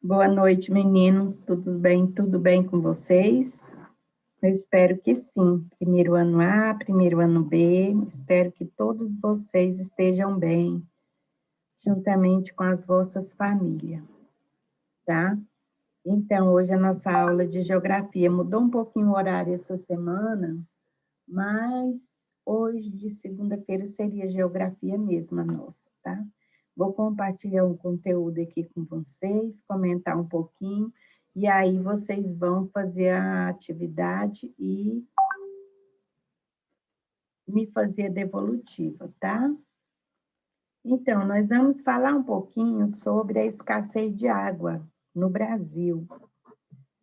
Boa noite, meninos. Tudo bem? Tudo bem com vocês? Eu espero que sim. Primeiro ano A, primeiro ano B. Espero que todos vocês estejam bem, juntamente com as vossas famílias, tá? Então, hoje a nossa aula de geografia mudou um pouquinho o horário essa semana, mas hoje, de segunda-feira, seria geografia mesmo a nossa, tá? Vou compartilhar um conteúdo aqui com vocês, comentar um pouquinho, e aí vocês vão fazer a atividade e me fazer a devolutiva, tá? Então, nós vamos falar um pouquinho sobre a escassez de água no Brasil.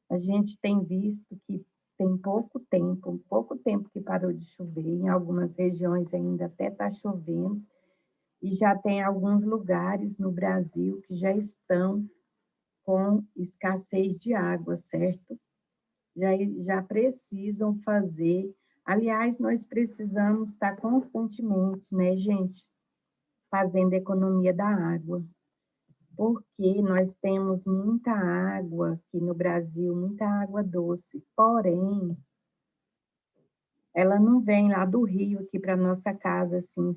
A gente tem visto que tem pouco tempo que parou de chover, em algumas regiões ainda até está chovendo, e já tem alguns lugares no Brasil que já estão com escassez de água, certo? Já precisam fazer. Aliás, nós precisamos estar constantemente, né, gente, fazendo economia da água, porque nós temos muita água aqui no Brasil, muita água doce, porém, ela não vem lá do rio aqui para nossa casa, assim,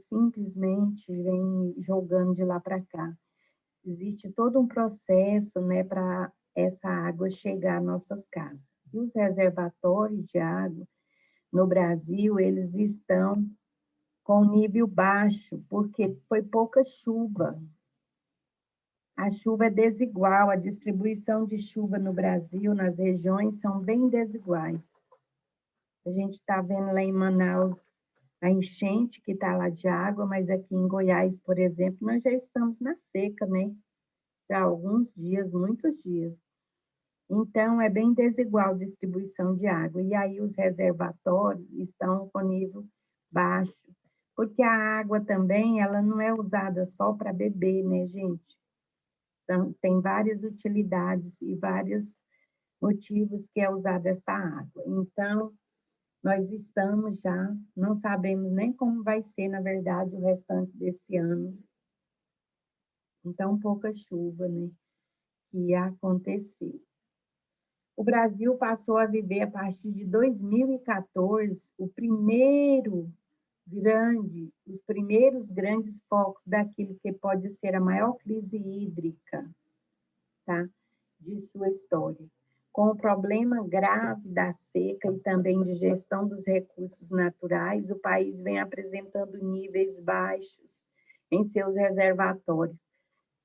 simplesmente vem jogando de lá para cá. Existe todo um processo, né, para essa água chegar às nossas casas. E os reservatórios de água no Brasil, eles estão com nível baixo, porque foi pouca chuva. A chuva é desigual, a distribuição de chuva no Brasil, nas regiões, são bem desiguais. A gente está vendo lá em Manaus a enchente que está lá de água, mas aqui em Goiás, por exemplo, nós já estamos na seca, né? Já há alguns dias, muitos dias. Então, é bem desigual a distribuição de água. E aí, os reservatórios estão com nível baixo, porque a água também, ela não é usada só para beber, né, gente? Então, tem várias utilidades e vários motivos que é usada essa água. Então, nós estamos já, não sabemos nem como vai ser, na verdade, o restante desse ano. Então, pouca chuva, né, que ia acontecer. O Brasil passou a viver, a partir de 2014, os primeiros grandes focos daquilo que pode ser a maior crise hídrica, tá? De sua história. Com o problema grave da seca e também de gestão dos recursos naturais, o país vem apresentando níveis baixos em seus reservatórios,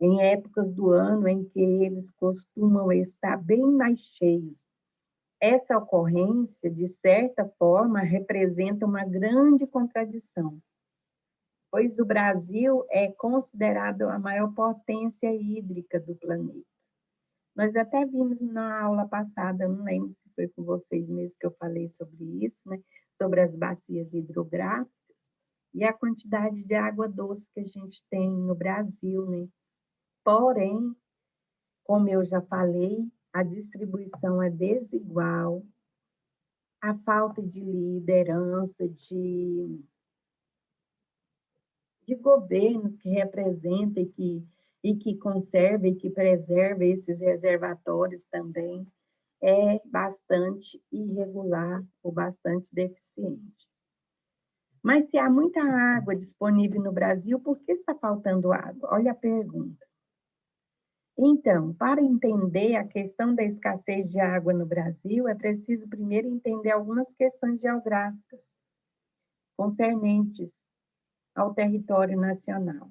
em épocas do ano em que eles costumam estar bem mais cheios. Essa ocorrência, de certa forma, representa uma grande contradição, pois o Brasil é considerado a maior potência hídrica do planeta. Nós até vimos na aula passada, não lembro se foi com vocês mesmo que eu falei sobre isso, né? Sobre as bacias hidrográficas e a quantidade de água doce que a gente tem no Brasil, né? Porém, como eu já falei, a distribuição é desigual, a falta de liderança, de governo que representa e que conserva e que preserva esses reservatórios também, é bastante irregular ou bastante deficiente. Mas se há muita água disponível no Brasil, por que está faltando água? Olha a pergunta. Então, para entender a questão da escassez de água no Brasil, é preciso primeiro entender algumas questões geográficas concernentes ao território nacional.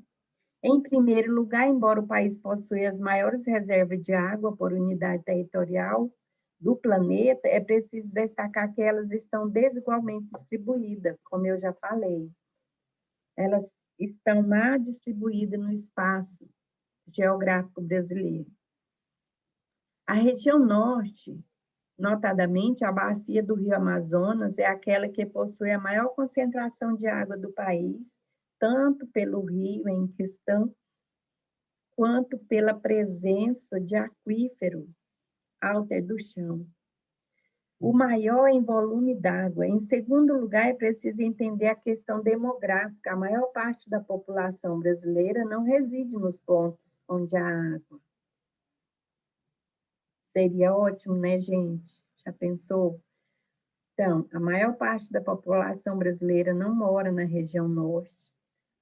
Em primeiro lugar, embora o país possua as maiores reservas de água por unidade territorial do planeta, é preciso destacar que elas estão desigualmente distribuídas, como eu já falei. Elas estão mal distribuídas no espaço geográfico brasileiro. A região norte, notadamente a bacia do Rio Amazonas, é aquela que possui a maior concentração de água do país, tanto pelo rio em questão, quanto pela presença de aquífero alter do chão. O maior em volume d'água. Em segundo lugar, é preciso entender a questão demográfica. A maior parte da população brasileira não reside nos pontos onde há água. Seria ótimo, né, gente? Já pensou? Então, a maior parte da população brasileira não mora na região norte.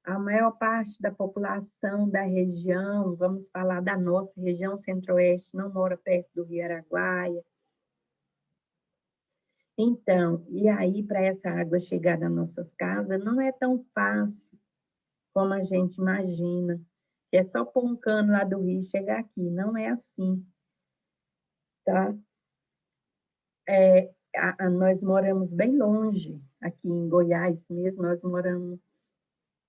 A maior parte da população da região, vamos falar da nossa região centro-oeste, não mora perto do Rio Araguaia. Então, e aí para essa água chegar nas nossas casas, não é tão fácil como a gente imagina, que é só pôr um cano lá do rio e chegar aqui. Não é assim, tá? Nós moramos bem longe, aqui em Goiás mesmo, nós moramos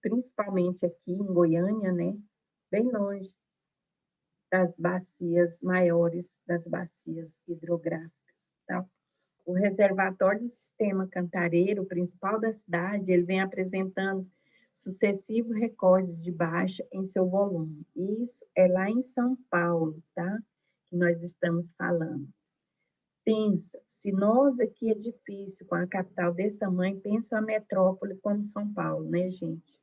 principalmente aqui em Goiânia, né? Bem longe das bacias maiores, das bacias hidrográficas, tá? O reservatório do sistema Cantareiro, principal da cidade, ele vem apresentando sucessivos recordes de baixa em seu volume. Isso é lá em São Paulo, tá? Que nós estamos falando. Pensa, se nós aqui é difícil com a capital desse tamanho, pensa a metrópole como São Paulo, né, gente?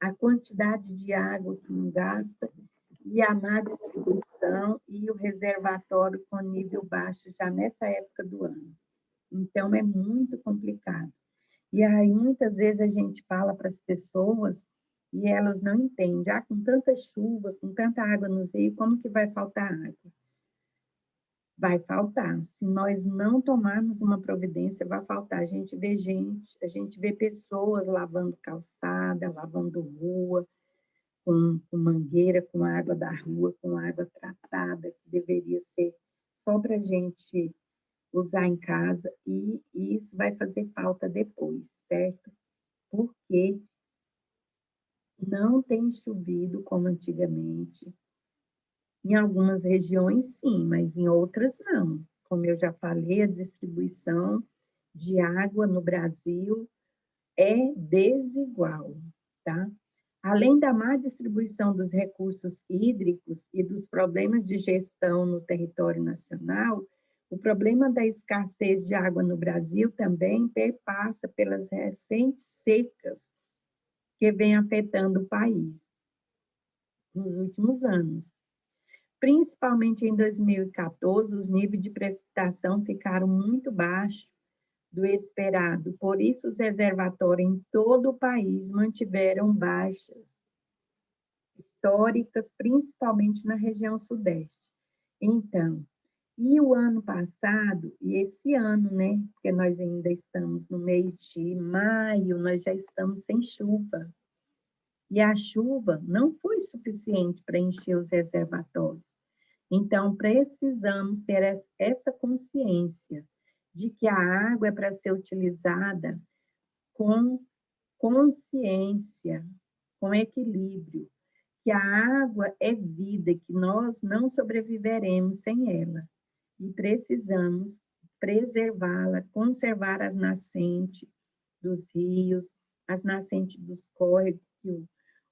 A quantidade de água que não gasta e a má distribuição e o reservatório com nível baixo já nessa época do ano. Então, é muito complicado. E aí, muitas vezes, a gente fala para as pessoas e elas não entendem. Já com tanta chuva, com tanta água nos rios, como que vai faltar água? Vai faltar. Se nós não tomarmos uma providência, vai faltar. A gente vê pessoas lavando calçada, lavando rua, com mangueira, com água da rua, com água tratada, que deveria ser só para a gente usar em casa, e isso vai fazer falta depois, certo? Porque não tem chovido como antigamente. Em algumas regiões, sim, mas em outras, não. Como eu já falei, a distribuição de água no Brasil é desigual, tá? Além da má distribuição dos recursos hídricos e dos problemas de gestão no território nacional, o problema da escassez de água no Brasil também perpassa pelas recentes secas que vem afetando o país nos últimos anos. Principalmente em 2014, os níveis de precipitação ficaram muito baixos do esperado, por isso os reservatórios em todo o país mantiveram baixas históricas, principalmente na região sudeste. Então, e o ano passado, e esse ano, né, porque nós ainda estamos no meio de maio, nós já estamos sem chuva, e a chuva não foi suficiente para encher os reservatórios. Então, precisamos ter essa consciência de que a água é para ser utilizada com consciência, com equilíbrio, que a água é vida, que nós não sobreviveremos sem ela. E precisamos preservá-la, conservar as nascentes dos rios, as nascentes dos córregos, que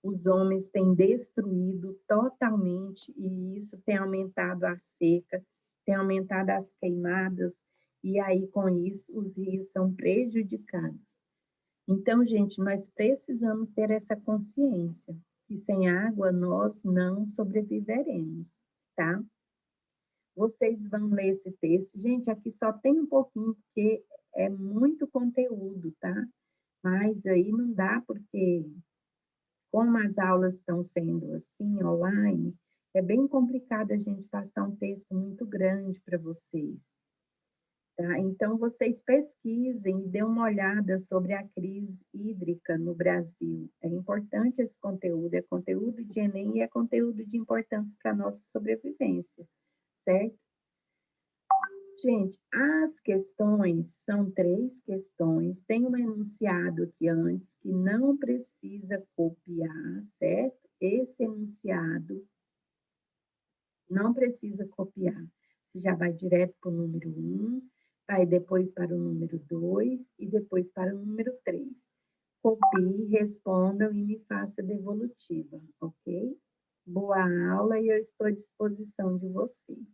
os homens têm destruído totalmente, e isso tem aumentado a seca, tem aumentado as queimadas, e aí, com isso, os rios são prejudicados. Então, gente, nós precisamos ter essa consciência, que sem água nós não sobreviveremos, tá? Vocês vão ler esse texto. Gente, aqui só tem um pouquinho, porque é muito conteúdo, tá? Mas aí não dá, porque como as aulas estão sendo assim, online, é bem complicado a gente passar um texto muito grande para vocês. Tá? Então, vocês pesquisem e dêem uma olhada sobre a crise hídrica no Brasil. É importante esse conteúdo, é conteúdo de Enem e é conteúdo de importância para a nossa sobrevivência, certo? Gente, as questões são 3 questões. Tem um enunciado aqui antes que não precisa copiar, certo? Esse enunciado não precisa copiar. Você já vai direto para o número 1, vai depois para o número 2 e depois para o número 3. Copie, respondam e me faça devolutiva, ok? Boa aula e eu estou à disposição de vocês.